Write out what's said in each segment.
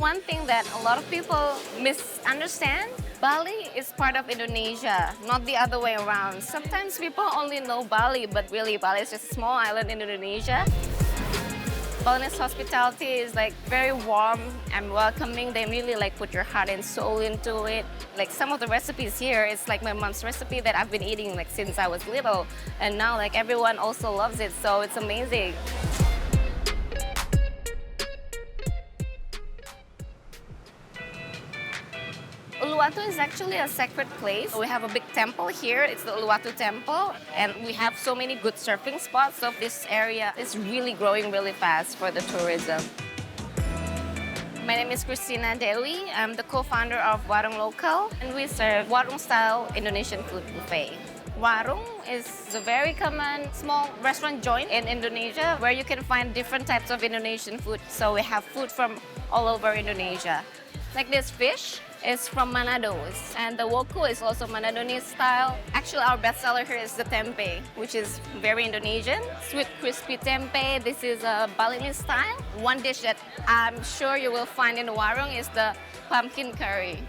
One thing that a lot of people misunderstand, Bali is part of Indonesia, not the other way around. Sometimes people only know Bali, but really Bali is just a small island in Indonesia. Balinese hospitality is like very warm and welcoming. They really like put your heart and soul into it. Like some of the recipes here, it's like my mom's recipe that I've been eating like since I was little. And now like everyone also loves it, so it's amazing. Uluwatu is actually a sacred place. We have a big temple here. It's the Uluwatu Temple. And we have so many good surfing spots. So this area is really growing really fast for the tourism. My name is Christina Dewi. I'm the co-founder of Warung Local. And we serve warung-style Indonesian food buffet. Warung is a very common small restaurant joint in Indonesia where you can find different types of Indonesian food. So we have food from all over Indonesia. Like this fish is from Manado, and the woku is also Manadonese style. Actually, our bestseller here is the tempeh, which is very Indonesian. Sweet crispy tempeh, this is a Balinese style. One dish that I'm sure you will find in the warung is the pumpkin curry.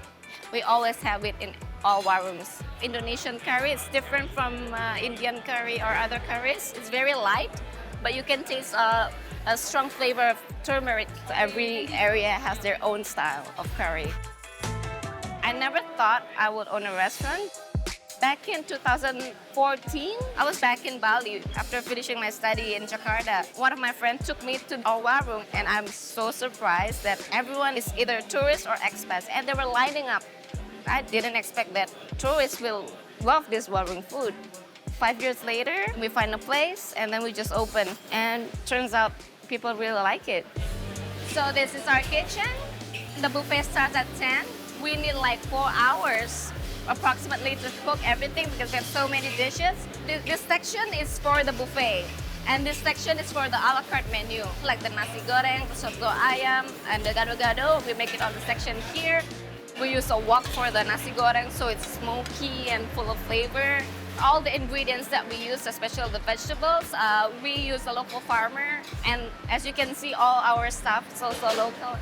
We always have it in all warungs. Indonesian curry is different from Indian curry or other curries. It's very light, but you can taste a strong flavor of turmeric. So every area has their own style of curry. I never thought I would own a restaurant. Back in 2014, I was back in Bali after finishing my study in Jakarta. One of my friends took me to our warung, and I'm so surprised that everyone is either tourists or expats, and they were lining up. I didn't expect that tourists will love this warung food. 5 years later, we find a place, and then we just open, and turns out people really like it. So this is our kitchen. The buffet starts at 10. We need like 4 hours approximately to cook everything because we have so many dishes. This section is for the buffet. And this section is for the a la carte menu, like the nasi goreng, the soto ayam, and the gado-gado. We make it on the section here. We use a wok for the nasi goreng, so it's smoky and full of flavor. All the ingredients that we use, especially the vegetables, we use a local farmer. And as you can see, all our stuff is also local.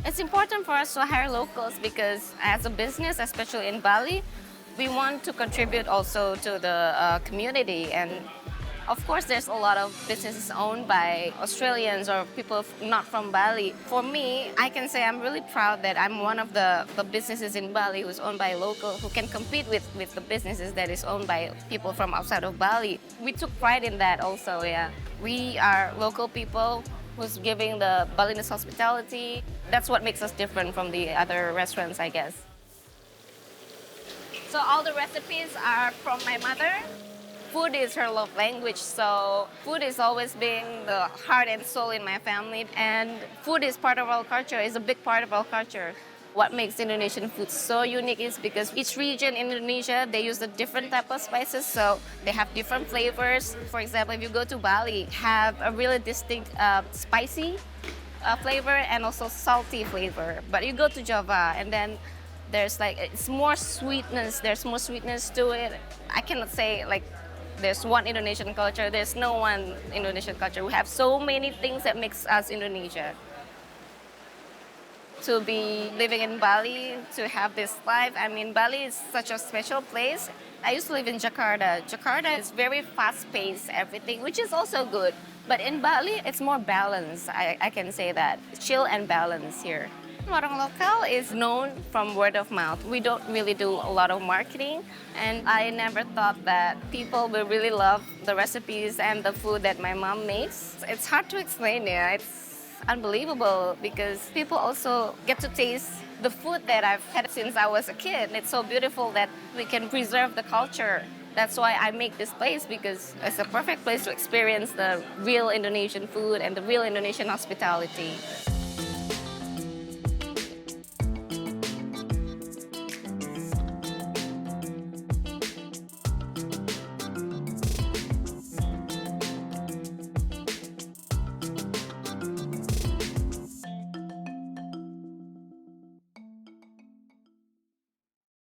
It's important for us to hire locals because as a business, especially in Bali, we want to contribute also to the community. And of course, there's a lot of businesses owned by Australians or people not from Bali. For me, I can say I'm really proud that I'm one of the businesses in Bali who's owned by a local who can compete with the businesses that is owned by people from outside of Bali. We took pride in that also, yeah. We are local people who's giving the Balinese hospitality. That's what makes us different from the other restaurants, I guess. So all the recipes are from my mother. Food is her love language, so food is always being the heart and soul in my family. And food is part of our culture, is a big part of our culture. What makes Indonesian food so unique is because each region in Indonesia, they use a different type of spices, so they have different flavors. For example, if you go to Bali, have a really distinct spicy flavor and also salty flavor. But you go to Java, and then there's like, it's more sweetness. There's more sweetness to it. I cannot say like there's one Indonesian culture. There's no one Indonesian culture. We have so many things that makes us Indonesia. To be living in Bali, to have this life. I mean, Bali is such a special place. I used to live in Jakarta. Jakarta is very fast-paced, everything, which is also good. But in Bali, it's more balanced. I can say that. Chill and balance here. Warung Local is known from word of mouth. We don't really do a lot of marketing, and I never thought that people will really love the recipes and the food that my mom makes. It's hard to explain, yeah. It's unbelievable because people also get to taste the food that I've had since I was a kid. It's so beautiful that we can preserve the culture. That's why I make this place, because it's a perfect place to experience the real Indonesian food and the real Indonesian hospitality.